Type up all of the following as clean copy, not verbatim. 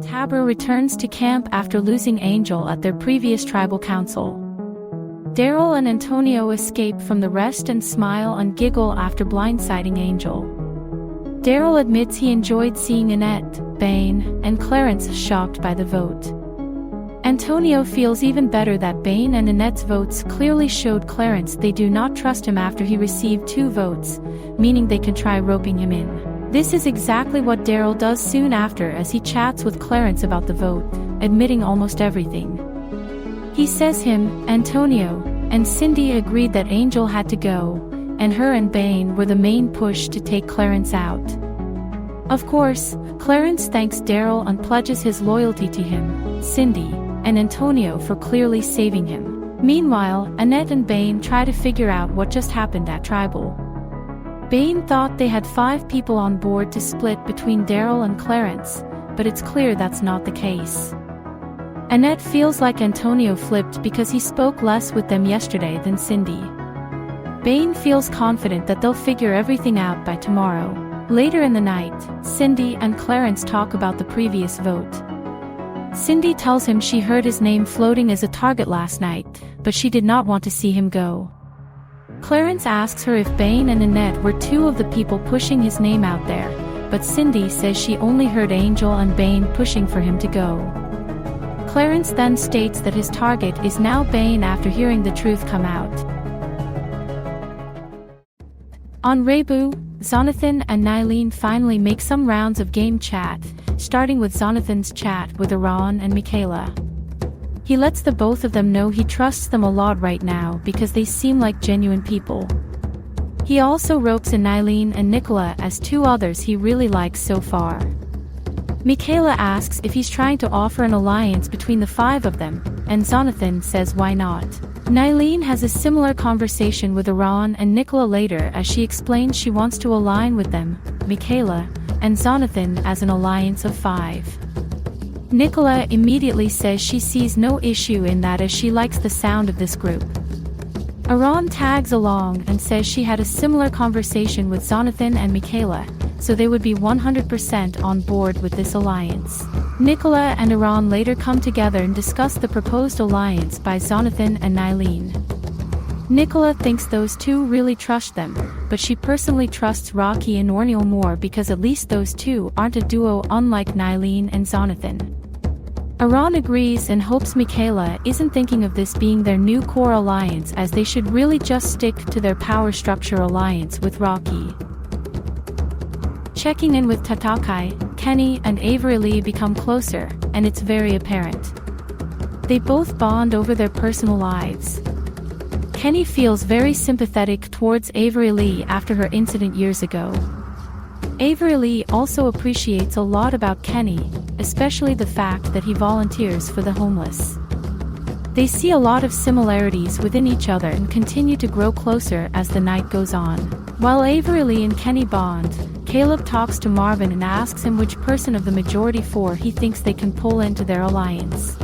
Tabor returns to camp after losing Angel at their previous tribal council. Daryl and Antonio escape from the rest and smile and giggle after blindsiding Angel. Daryl admits he enjoyed seeing Annette, Bane, and Clarence shocked by the vote. Antonio feels even better that Bane and Annette's votes clearly showed Clarence they do not trust him after he received 2 votes, meaning they can try roping him in. This is exactly what Daryl does soon after as he chats with Clarence about the vote, admitting almost everything. He says him, Antonio, and Cindy agreed that Angel had to go, and her and Bane were the main push to take Clarence out. Of course, Clarence thanks Daryl and pledges his loyalty to him, Cindy, and Antonio for clearly saving him. Meanwhile, Annette and Bane try to figure out what just happened at Tribal. Bane thought they had 5 people on board to split between Daryl and Clarence, but it's clear that's not the case. Annette feels like Antonio flipped because he spoke less with them yesterday than Cindy. Bane feels confident that they'll figure everything out by tomorrow. Later in the night, Cindy and Clarence talk about the previous vote. Cindy tells him she heard his name floating as a target last night, but she did not want to see him go. Clarence asks her if Bane and Annette were 2 of the people pushing his name out there, but Cindy says she only heard Angel and Bane pushing for him to go. Clarence then states that his target is now Bane after hearing the truth come out. On Rebu, Zonathan and Nylene finally make some rounds of game chat, starting with Zonathan's chat with Iran and Michaela. He lets the both of them know he trusts them a lot right now because they seem like genuine people. He also ropes in Nylene and Nicola as 2 others he really likes so far. Michaela asks if he's trying to offer an alliance between the 5 of them, and Zonathan says why not. Nylene has a similar conversation with Iran and Nicola later as she explains she wants to align with them, Michaela, and Zonathan as an alliance of 5. Nicola immediately says she sees no issue in that as she likes the sound of this group. Iran tags along and says she had a similar conversation with Zonathan and Michaela, so they would be 100% on board with this alliance. Nicola and Iran later come together and discuss the proposed alliance by Zonathan and Nylene. Nicola thinks those 2 really trust them, but she personally trusts Rocky and Orneal more because at least those 2 aren't a duo unlike Nylene and Zonathan. Iran agrees and hopes Michaela isn't thinking of this being their new core alliance as they should really just stick to their power structure alliance with Rocky. Checking in with Tatakai, Kenny and Avery Lee become closer, and it's very apparent. They both bond over their personal lives. Kenny feels very sympathetic towards Avery Lee after her incident years ago. Avery Lee also appreciates a lot about Kenny, especially the fact that he volunteers for the homeless. They see a lot of similarities within each other and continue to grow closer as the night goes on. While Avery Lee and Kenny bond, Caleb talks to Marvin and asks him which person of the majority 4 he thinks they can pull into their alliance.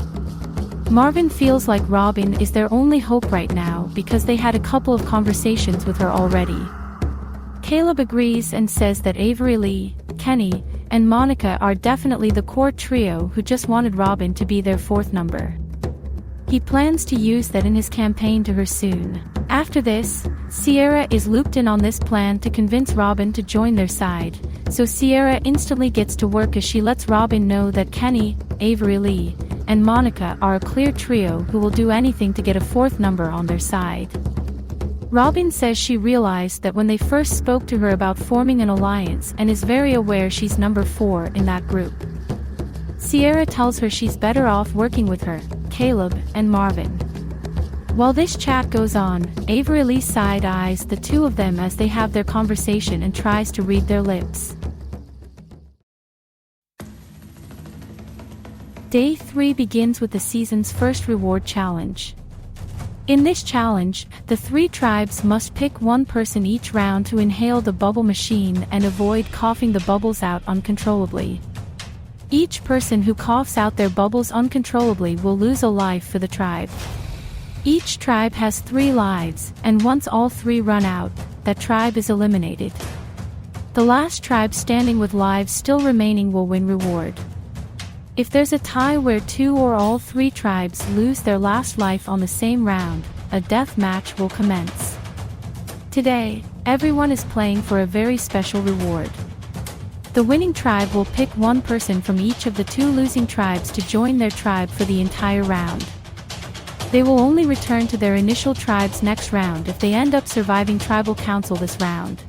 Marvin feels like Robin is their only hope right now because they had a couple of conversations with her already. Caleb agrees and says that Avery Lee, Kenny, and Monica are definitely the core trio who just wanted Robin to be their 4th number. He plans to use that in his campaign to her soon. After this, Sierra is looped in on this plan to convince Robin to join their side, so Sierra instantly gets to work as she lets Robin know that Kenny, Avery Lee, and Monica are a clear trio who will do anything to get a 4th number on their side. Robin says she realized that when they first spoke to her about forming an alliance and is very aware she's number 4 in that group. Sierra tells her she's better off working with her, Caleb, and Marvin. While this chat goes on, Avery Lee side-eyes the 2 of them as they have their conversation and tries to read their lips. Day 3 begins with the season's first reward challenge. In this challenge, the 3 tribes must pick 1 person each round to inhale the bubble machine and avoid coughing the bubbles out uncontrollably. Each person who coughs out their bubbles uncontrollably will lose a life for the tribe. Each tribe has 3 lives, and once all 3 run out, that tribe is eliminated. The last tribe standing with lives still remaining will win reward. If there's a tie where 2 or all 3 tribes lose their last life on the same round, a death match will commence. Today, everyone is playing for a very special reward. The winning tribe will pick one person from each of the 2 losing tribes to join their tribe for the entire round. They will only return to their initial tribes next round if they end up surviving tribal council this round.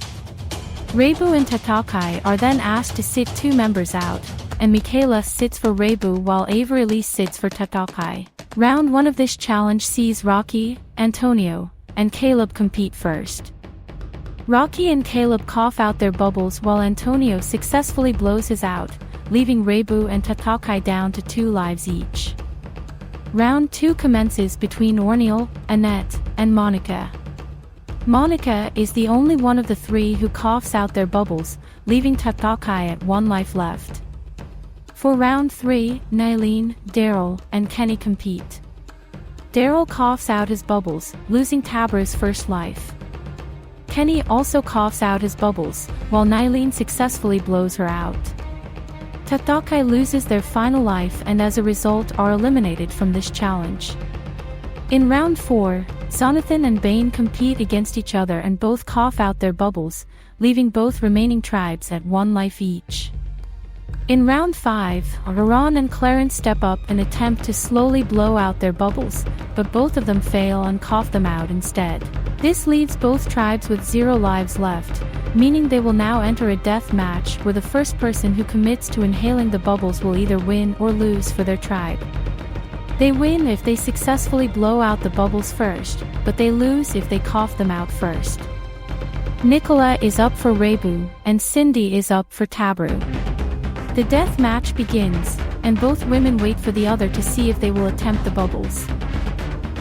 Reibu and Tatakai are then asked to sit 2 members out, and Michaela sits for Reibu while Avery sits for Tatakai. Round 1 of this challenge sees Rocky, Antonio, and Caleb compete first. Rocky and Caleb cough out their bubbles while Antonio successfully blows his out, leaving Reibu and Tatakai down to 2 lives each. Round 2 commences between Orniel, Annette, and Monica. Monica is the only one of the 3 who coughs out their bubbles, leaving Tatakai at 1 life left. For round 3, Nylene, Daryl, and Kenny compete. Daryl coughs out his bubbles, losing Tabra's first life. Kenny also coughs out his bubbles, while Nylene successfully blows her out. Tatakai loses their final life and as a result are eliminated from this challenge. In round 4, Jonathan and Bane compete against each other and both cough out their bubbles, leaving both remaining tribes at 1 life each. In round 5, Aaron and Clarence step up and attempt to slowly blow out their bubbles, but both of them fail and cough them out instead. This leaves both tribes with 0 lives left, meaning they will now enter a death match where the first person who commits to inhaling the bubbles will either win or lose for their tribe. They win if they successfully blow out the bubbles first, but they lose if they cough them out first. Nicola is up for Reibu, and Cindy is up for Tabru. The death match begins, and both women wait for the other to see if they will attempt the bubbles.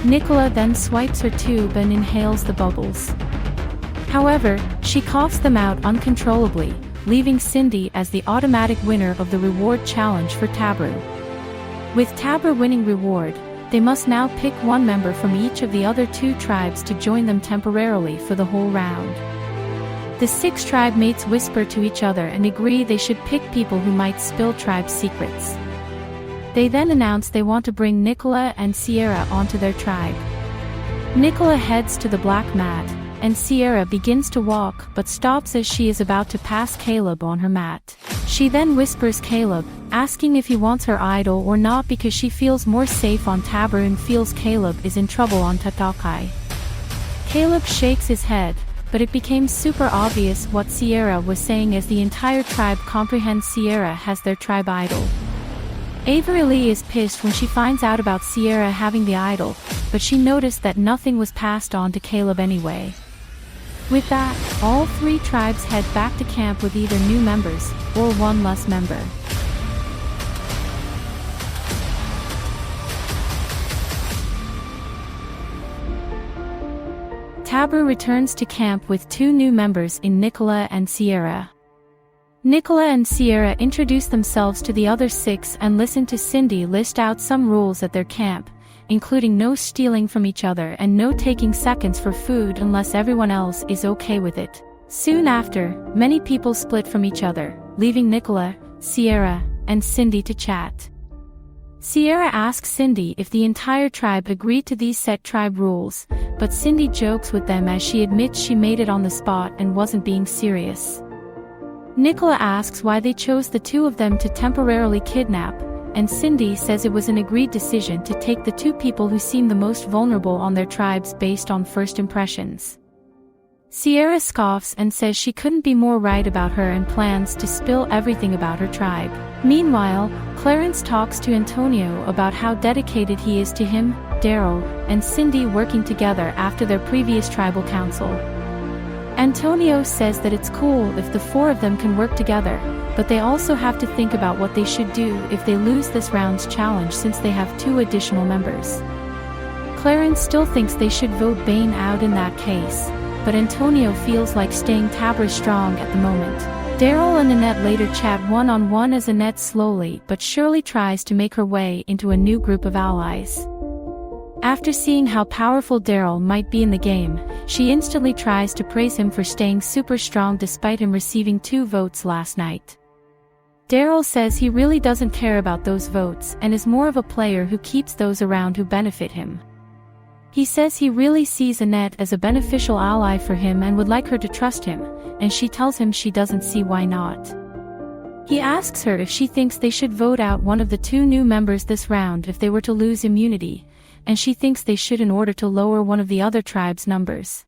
Nicola then swipes her tube and inhales the bubbles. However, she coughs them out uncontrollably, leaving Cindy as the automatic winner of the reward challenge for Tabru. With Tabru winning reward, they must now pick 1 member from each of the other 2 tribes to join them temporarily for the whole round. The 6 tribe mates whisper to each other and agree they should pick people who might spill tribe secrets. They then announce they want to bring Nicola and Sierra onto their tribe. Nicola heads to the black mat, and Sierra begins to walk but stops as she is about to pass Caleb on her mat. She then whispers Caleb, asking if he wants her idol or not because she feels more safe on Tabru and feels Caleb is in trouble on Tatakai. Caleb shakes his head, but it became super obvious what Sierra was saying as the entire tribe comprehends Sierra has their tribe idol. Avery Lee is pissed when she finds out about Sierra having the idol, but she noticed that nothing was passed on to Caleb anyway. With that, all 3 tribes head back to camp with either new members, or 1 less member. Tabru returns to camp with 2 new members in Nicola and Sierra. Nicola and Sierra introduce themselves to the other 6 and listen to Cindy list out some rules at their camp, including no stealing from each other and no taking seconds for food unless everyone else is okay with it. Soon after, many people split from each other, leaving Nicola, Sierra, and Cindy to chat. Sierra asks Cindy if the entire tribe agreed to these set tribe rules, but Cindy jokes with them as she admits she made it on the spot and wasn't being serious. Nicola asks why they chose the 2 of them to temporarily kidnap, and Cindy says it was an agreed decision to take the 2 people who seem the most vulnerable on their tribes based on first impressions. Sierra scoffs and says she couldn't be more right about her and plans to spill everything about her tribe. Meanwhile, Clarence talks to Antonio about how dedicated he is to him, Daryl, and Cindy working together after their previous tribal council. Antonio says that it's cool if the 4 of them can work together, but they also have to think about what they should do if they lose this round's challenge since they have 2 additional members. Clarence still thinks they should vote Bane out in that case, but Antonio feels like staying Tabra strong at the moment. Daryl and Annette later chat one-on-one as Annette slowly but surely tries to make her way into a new group of allies. After seeing how powerful Daryl might be in the game, she instantly tries to praise him for staying super strong despite him receiving 2 votes last night. Daryl says he really doesn't care about those votes and is more of a player who keeps those around who benefit him. He says he really sees Annette as a beneficial ally for him and would like her to trust him, and she tells him she doesn't see why not. He asks her if she thinks they should vote out one of the 2 new members this round if they were to lose immunity, and she thinks they should in order to lower one of the other tribe's numbers.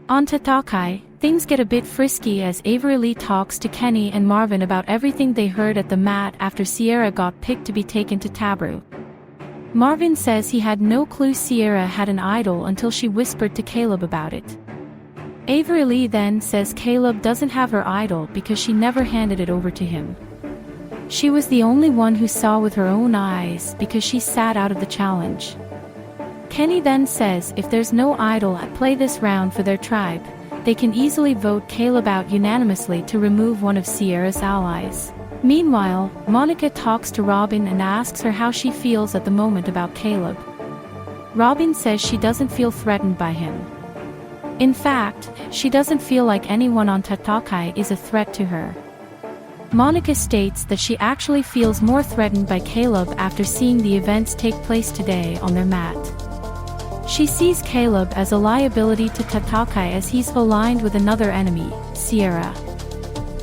On Tatakai, things get a bit frisky as Avery Lee talks to Kenny and Marvin about everything they heard at the mat after Sierra got picked to be taken to Tabru. Marvin says he had no clue Sierra had an idol until she whispered to Caleb about it. Avery Lee then says Caleb doesn't have her idol because she never handed it over to him. She was the only one who saw with her own eyes because she sat out of the challenge. Kenny then says if there's no idol at play this round for their tribe, they can easily vote Caleb out unanimously to remove one of Sierra's allies. Meanwhile, Monica talks to Robin and asks her how she feels at the moment about Caleb. Robin says she doesn't feel threatened by him. In fact, she doesn't feel like anyone on Tatakai is a threat to her. Monica states that she actually feels more threatened by Caleb after seeing the events take place today on their mat. She sees Caleb as a liability to Tatakai as he's aligned with another enemy, Sierra.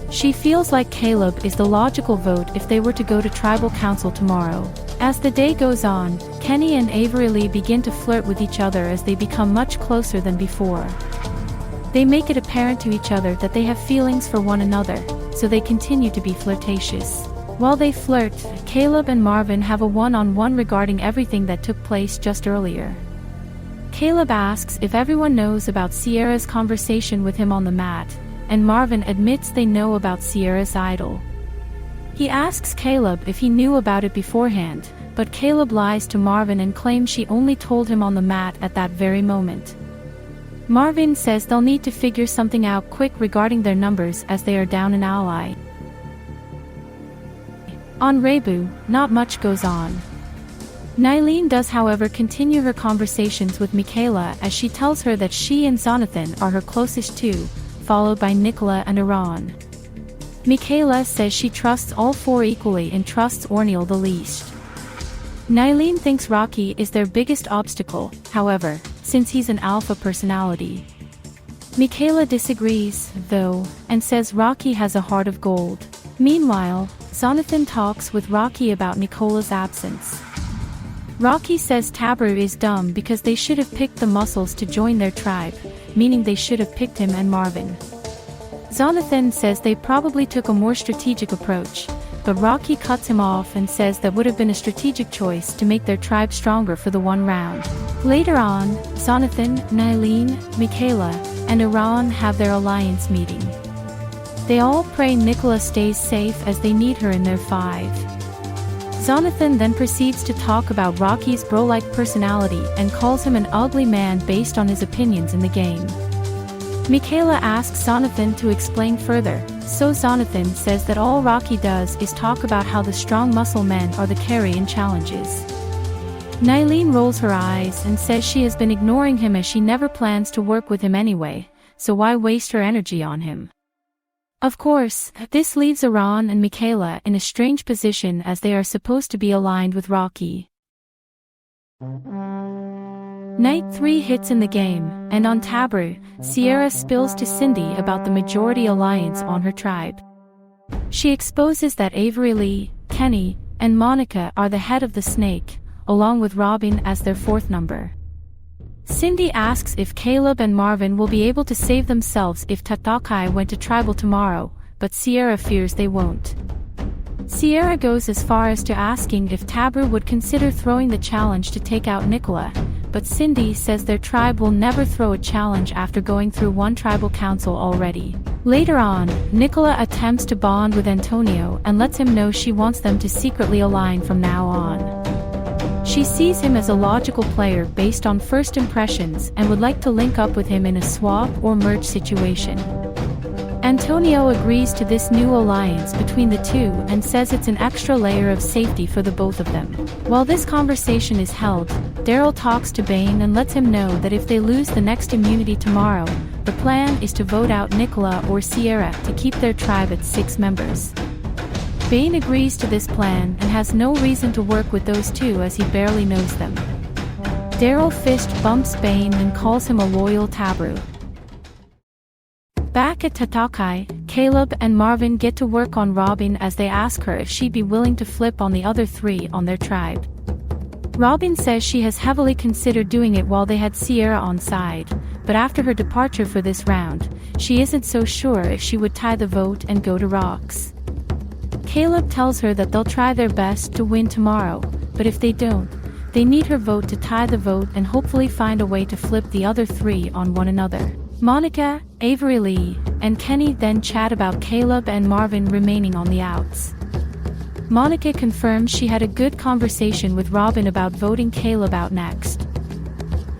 She feels like Caleb is the logical vote if they were to go to tribal council tomorrow. As the day goes on, Kenny and Avery Lee begin to flirt with each other as they become much closer than before. They make it apparent to each other that they have feelings for one another, so they continue to be flirtatious. While they flirt, Caleb and Marvin have a one-on-one regarding everything that took place just earlier. Caleb asks if everyone knows about Sierra's conversation with him on the mat, and Marvin admits they know about Sierra's idol. He asks Caleb if he knew about it beforehand, but Caleb lies to Marvin and claims she only told him on the mat at that very moment. Marvin says they'll need to figure something out quick regarding their numbers as they are down an ally. On Rebu, not much goes on. Nylene does however continue her conversations with Michaela as she tells her that she and Jonathan are her closest two, followed by Nicola and Iran. Michaela says she trusts all 4 equally and trusts Orniel the least. Nylene thinks Rocky is their biggest obstacle, however, since he's an alpha personality. Michaela disagrees, though, and says Rocky has a heart of gold. Meanwhile, Jonathan talks with Rocky about Nicola's absence. Rocky says Tabru is dumb because they should have picked the muscles to join their tribe, meaning they should have picked him and Marvin. Jonathan says they probably took a more strategic approach, but Rocky cuts him off and says that would have been a strategic choice to make their tribe stronger for the one round. Later on, Jonathan, Nylene, Michaela, and Iran have their alliance meeting. They all pray Nicola stays safe as they need her in their 5. Jonathan then proceeds to talk about Rocky's bro-like personality and calls him an ugly man based on his opinions in the game. Michaela asks Jonathan to explain further, so Jonathan says that all Rocky does is talk about how the strong muscle men are the carry in challenges. Nylene rolls her eyes and says she has been ignoring him as she never plans to work with him anyway, so why waste her energy on him? Of course, this leaves Iran and Michaela in a strange position as they are supposed to be aligned with Rocky. Night 3 hits in the game, and on Tabru, Sierra spills to Cindy about the majority alliance on her tribe. She exposes that Avery Lee, Kenny, and Monica are the head of the snake, along with Robin as their 4th number. Cindy asks if Caleb and Marvin will be able to save themselves if Tatakai went to tribal tomorrow, but Sierra fears they won't. Sierra goes as far as to asking if Tabru would consider throwing the challenge to take out Nicola, but Cindy says their tribe will never throw a challenge after going through one tribal council already. Later on, Nicola attempts to bond with Antonio and lets him know she wants them to secretly align from now on. She sees him as a logical player based on first impressions and would like to link up with him in a swap or merge situation. Antonio agrees to this new alliance between the two and says it's an extra layer of safety for the both of them. While this conversation is held, Daryl talks to Bane and lets him know that if they lose the next immunity tomorrow, the plan is to vote out Nicola or Sierra to keep their tribe at 6 members. Bane agrees to this plan and has no reason to work with those two as he barely knows them. Daryl fist bumps Bane and calls him a loyal tabru. Back at Tatakai, Caleb and Marvin get to work on Robin as they ask her if she'd be willing to flip on the other 3 on their tribe. Robin says she has heavily considered doing it while they had Sierra on side, but after her departure for this round, she isn't so sure if she would tie the vote and go to Rocks. Caleb tells her that they'll try their best to win tomorrow, but if they don't, they need her vote to tie the vote and hopefully find a way to flip the other 3 on one another. Monica, Avery Lee, and Kenny then chat about Caleb and Marvin remaining on the outs. Monica confirms she had a good conversation with Robin about voting Caleb out next.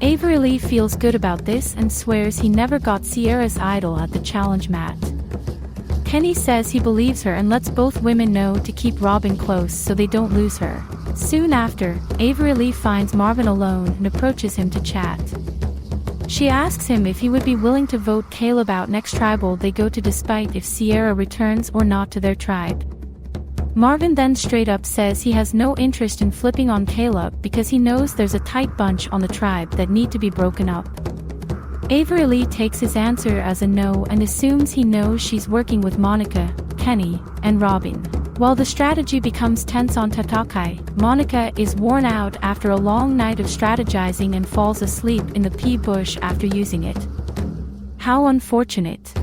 Avery Lee feels good about this and swears he never got Sierra's idol at the challenge mat. Kenny says he believes her and lets both women know to keep Robin close so they don't lose her. Soon after, Avery Lee finds Marvin alone and approaches him to chat. She asks him if he would be willing to vote Caleb out next tribal they go to despite if Sierra returns or not to their tribe. Marvin then straight up says he has no interest in flipping on Caleb because he knows there's a tight bunch on the tribe that need to be broken up. Avery Lee takes his answer as a no and assumes he knows she's working with Monica, Kenny, and Robin. While the strategy becomes tense on Tatakai, Monica is worn out after a long night of strategizing and falls asleep in the pea bush after using it. How unfortunate.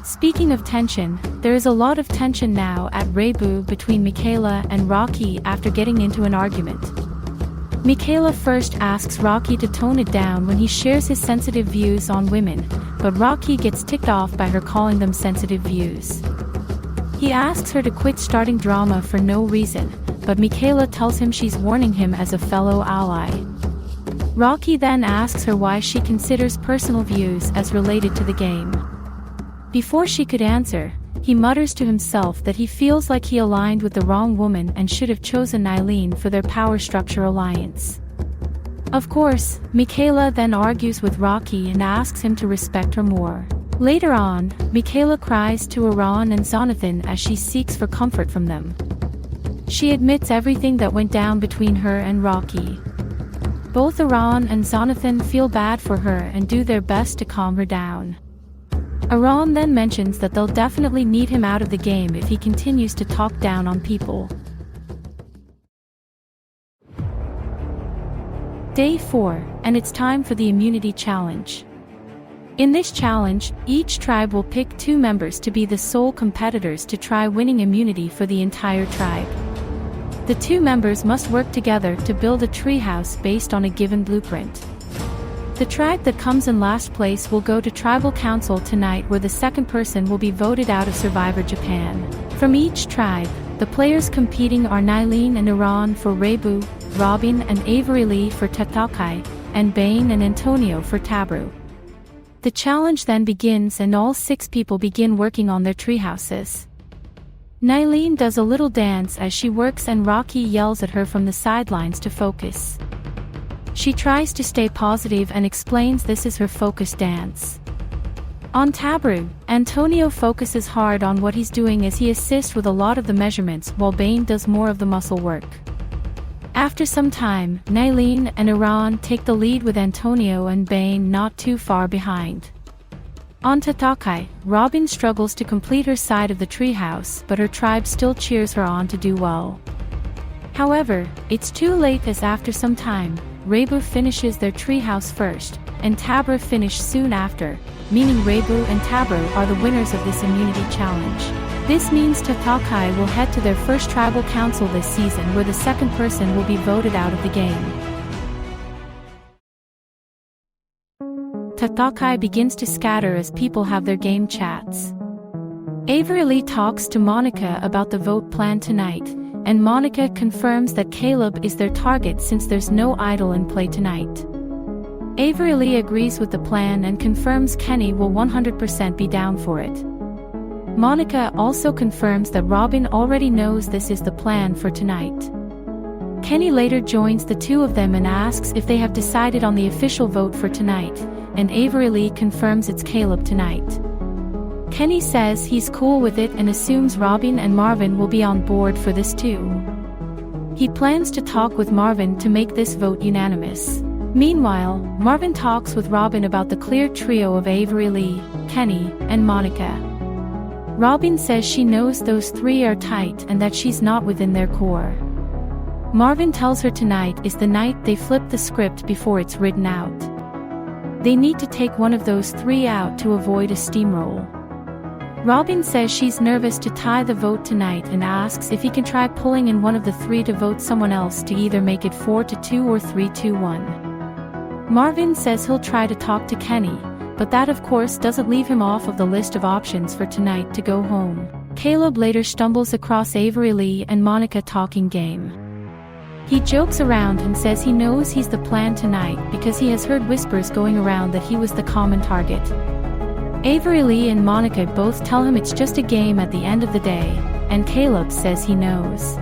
Speaking of tension, there is a lot of tension now at Reibu between Michaela and Rocky after getting into an argument. Michaela first asks Rocky to tone it down when he shares his sensitive views on women, but Rocky gets ticked off by her calling them sensitive views. He asks her to quit starting drama for no reason, but Michaela tells him she's warning him as a fellow ally. Rocky then asks her why she considers personal views as related to the game. Before she could answer, he mutters to himself that he feels like he aligned with the wrong woman and should have chosen Nylene for their power structure alliance. Of course, Michaela then argues with Rocky and asks him to respect her more. Later on, Michaela cries to Iran and Zonathan as she seeks for comfort from them. She admits everything that went down between her and Rocky. Both Iran and Zonathan feel bad for her and do their best to calm her down. Iran then mentions that they'll definitely need him out of the game if he continues to talk down on people. Day 4, and it's time for the immunity challenge. In this challenge, each tribe will pick 2 members to be the sole competitors to try winning immunity for the entire tribe. The 2 members must work together to build a treehouse based on a given blueprint. The tribe that comes in last place will go to Tribal Council tonight, where the second person will be voted out of Survivor Japan. From each tribe, the players competing are Nylene and Iran for Reibu, Robin and Avery Lee for Tatakai, and Bane and Antonio for Tabru. The challenge then begins and all 6 people begin working on their treehouses. Nylene does a little dance as she works and Rocky yells at her from the sidelines to focus. She tries to stay positive and explains this is her focus dance. On Tabru, Antonio focuses hard on what he's doing as he assists with a lot of the measurements while Bane does more of the muscle work. After some time, Nylene and Iran take the lead with Antonio and Bane not too far behind. On Tatakai, Robin struggles to complete her side of the treehouse, but her tribe still cheers her on to do well. However, it's too late as after some time, Reibu finishes their treehouse first, and Tabra finish soon after, meaning Reibu and Tabra are the winners of this immunity challenge. This means Tatakai will head to their first tribal council this season, where the second person will be voted out of the game. Tatakai begins to scatter as people have their game chats. Avery Lee talks to Monica about the vote plan tonight, and Monica confirms that Caleb is their target since there's no idol in play tonight. Avery Lee agrees with the plan and confirms Kenny will 100% be down for it. Monica also confirms that Robin already knows this is the plan for tonight. Kenny later joins the two of them and asks if they have decided on the official vote for tonight, and Avery Lee confirms it's Caleb tonight. Kenny says he's cool with it and assumes Robin and Marvin will be on board for this too. He plans to talk with Marvin to make this vote unanimous. Meanwhile, Marvin talks with Robin about the clear trio of Avery Lee, Kenny, and Monica. Robin says she knows those three are tight and that she's not within their core. Marvin tells her tonight is the night they flip the script before it's written out. They need to take one of those three out to avoid a steamroll. Robin says she's nervous to tie the vote tonight and asks if he can try pulling in one of the three to vote someone else to either make it 4-2 or 3-1. Marvin says he'll try to talk to Kenny, but that of course doesn't leave him off of the list of options for tonight to go home. Caleb later stumbles across Avery Lee and Monica talking game. He jokes around and says he knows he's the plan tonight because he has heard whispers going around that he was the common target. Avery Lee and Monica both tell him it's just a game at the end of the day, and Caleb says he knows.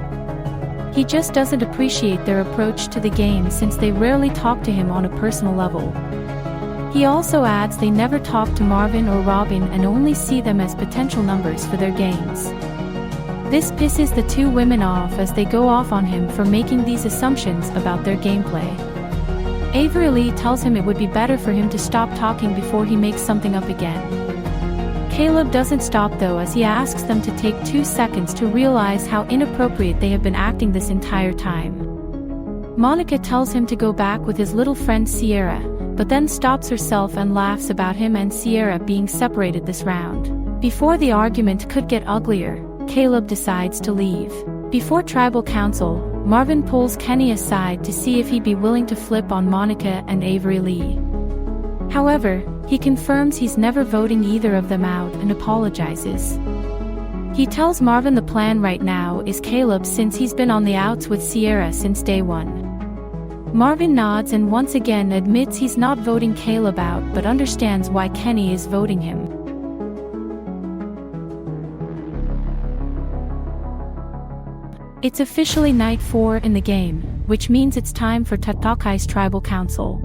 He just doesn't appreciate their approach to the game since they rarely talk to him on a personal level. He also adds they never talk to Marvin or Robin and only see them as potential numbers for their games. This pisses the two women off as they go off on him for making these assumptions about their gameplay. Avery Lee tells him it would be better for him to stop talking before he makes something up again. Caleb doesn't stop though as he asks them to take 2 seconds to realize how inappropriate they have been acting this entire time. Monica tells him to go back with his little friend Sierra, but then stops herself and laughs about him and Sierra being separated this round. Before the argument could get uglier, Caleb decides to leave. Before Tribal Council, Marvin pulls Kenny aside to see if he'd be willing to flip on Monica and Avery Lee. However, he confirms he's never voting either of them out and apologizes. He tells Marvin the plan right now is Caleb since he's been on the outs with Sierra since day one. Marvin nods and once again admits he's not voting Caleb out but understands why Kenny is voting him. It's officially night 4 in the game, which means it's time for Tatakai's Tribal Council.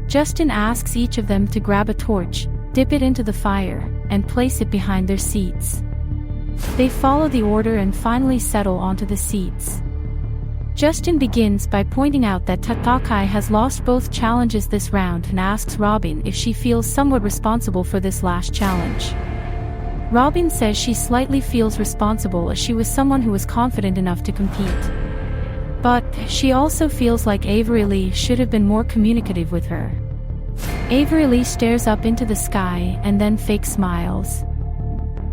Justin asks each of them to grab a torch, dip it into the fire, and place it behind their seats. They follow the order and finally settle onto the seats. Justin begins by pointing out that Tatakai has lost both challenges this round and asks Robin if she feels somewhat responsible for this last challenge. Robin says she slightly feels responsible as she was someone who was confident enough to compete. But she also feels like Avery Lee should have been more communicative with her. Avery Lee stares up into the sky and then fake smiles.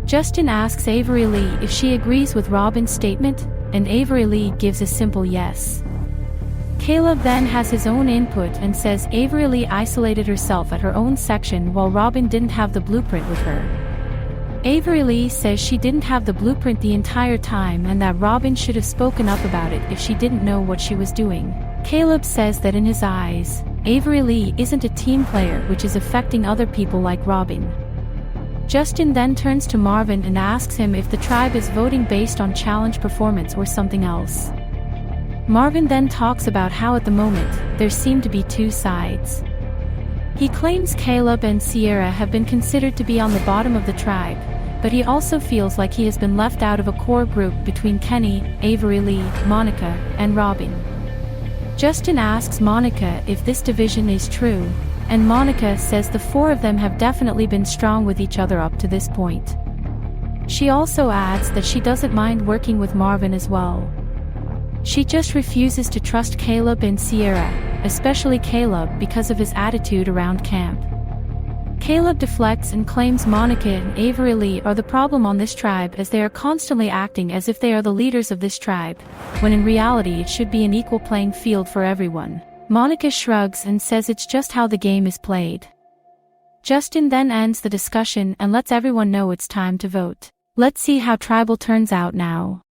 Justin asks Avery Lee if she agrees with Robin's statement, and Avery Lee gives a simple yes. Caleb then has his own input and says Avery Lee isolated herself at her own section while Robin didn't have the blueprint with her. Avery Lee says she didn't have the blueprint the entire time and that Robin should have spoken up about it if she didn't know what she was doing. Caleb says that in his eyes, Avery Lee isn't a team player which is affecting other people like Robin. Justin then turns to Marvin and asks him if the tribe is voting based on challenge performance or something else. Marvin then talks about how at the moment, there seem to be two sides. He claims Caleb and Sierra have been considered to be on the bottom of the tribe, but he also feels like he has been left out of a core group between Kenny, Avery Lee, Monica, and Robin. Justin asks Monica if this division is true, and Monica says the four of them have definitely been strong with each other up to this point. She also adds that she doesn't mind working with Marvin as well. She just refuses to trust Caleb and Sierra, especially Caleb because of his attitude around camp. Caleb deflects and claims Monica and Avery Lee are the problem on this tribe as they are constantly acting as if they are the leaders of this tribe, when in reality it should be an equal playing field for everyone. Monica shrugs and says it's just how the game is played. Justin then ends the discussion and lets everyone know it's time to vote. Let's see how tribal turns out now.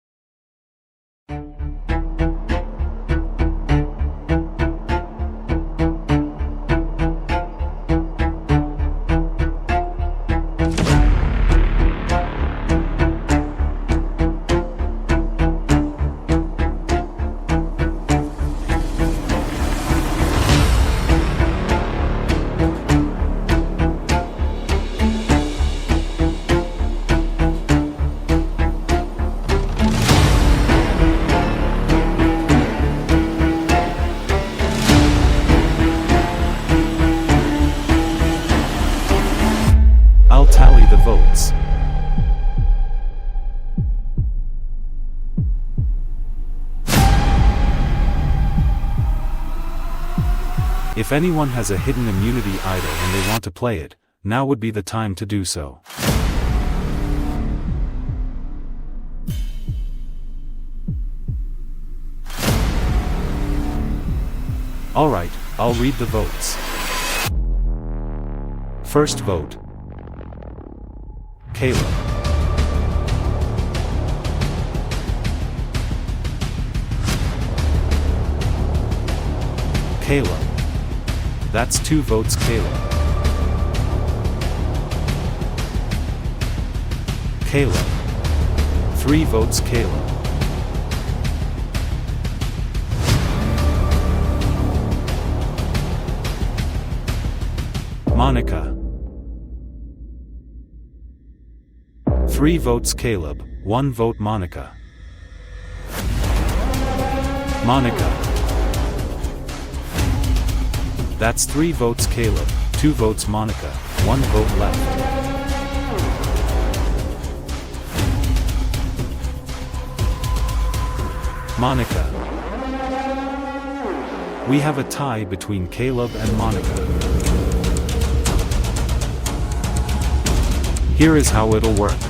If anyone has a hidden immunity idol and they want to play it, now would be the time to do so. Alright, I'll read the votes. First vote. Caleb. Caleb. That's 2 votes Caleb. Caleb. 3 votes Caleb. Monica. 3 votes Caleb, 1 vote Monica. Monica. That's 3 votes Caleb, 2 votes Monica, 1 vote left. Monica. We have a tie between Caleb and Monica. Here is how it'll work.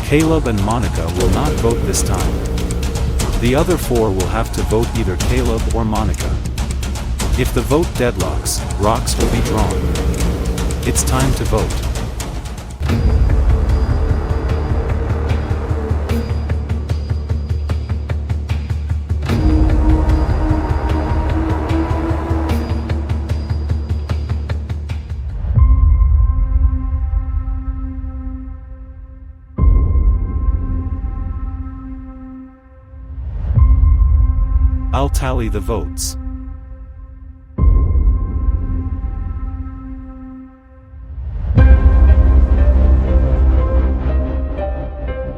Caleb and Monica will not vote this time. The other 4 will have to vote either Caleb or Monica. If the vote deadlocks, rocks will be drawn. It's time to vote. I'll tally the votes.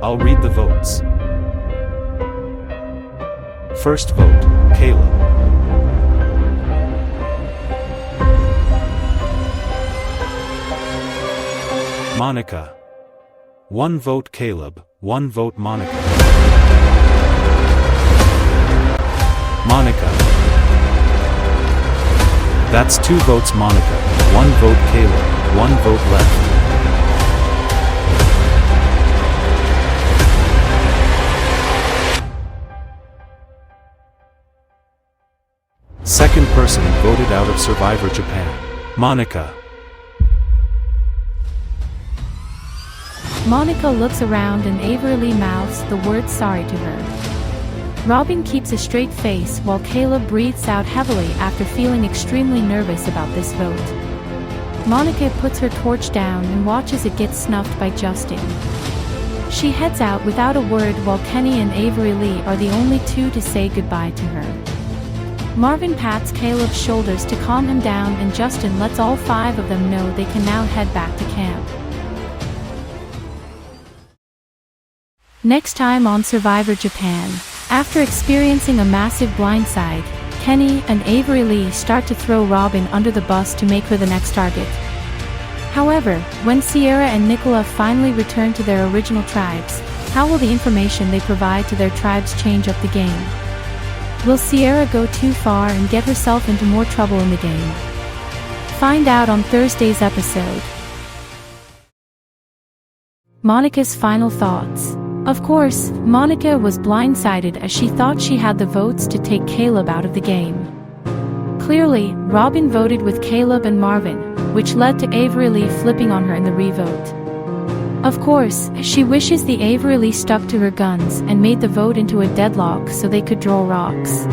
I'll read the votes. First vote, Caleb. Monica. 1 vote Caleb, 1 vote Monica. Monica. That's 2 votes Monica, 1 vote Caleb, 1 vote left. Second person voted out of Survivor Japan. Monica. Monica looks around and averily mouths the word sorry to her. Robin keeps a straight face while Caleb breathes out heavily after feeling extremely nervous about this vote. Monica puts her torch down and watches it get snuffed by Justin. She heads out without a word while Kenny and Avery Lee are the only 2 to say goodbye to her. Marvin pats Caleb's shoulders to calm him down and Justin lets all 5 of them know they can now head back to camp. Next time on Survivor Japan. After experiencing a massive blindside, Kenny and Avery Lee start to throw Robin under the bus to make her the next target. However, when Sierra and Nicola finally return to their original tribes, how will the information they provide to their tribes change up the game? Will Sierra go too far and get herself into more trouble in the game? Find out on Thursday's episode. Monica's final thoughts. Of course, Monica was blindsided as she thought she had the votes to take Caleb out of the game. Clearly, Robin voted with Caleb and Marvin, which led to Avery Lee flipping on her in the revote. Of course, she wishes the Avery Lee stuck to her guns and made the vote into a deadlock so they could draw rocks.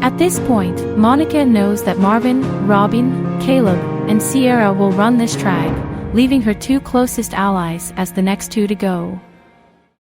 At this point, Monica knows that Marvin, Robin, Caleb, and Sierra will run this tribe, leaving her 2 closest allies as the next 2 to go.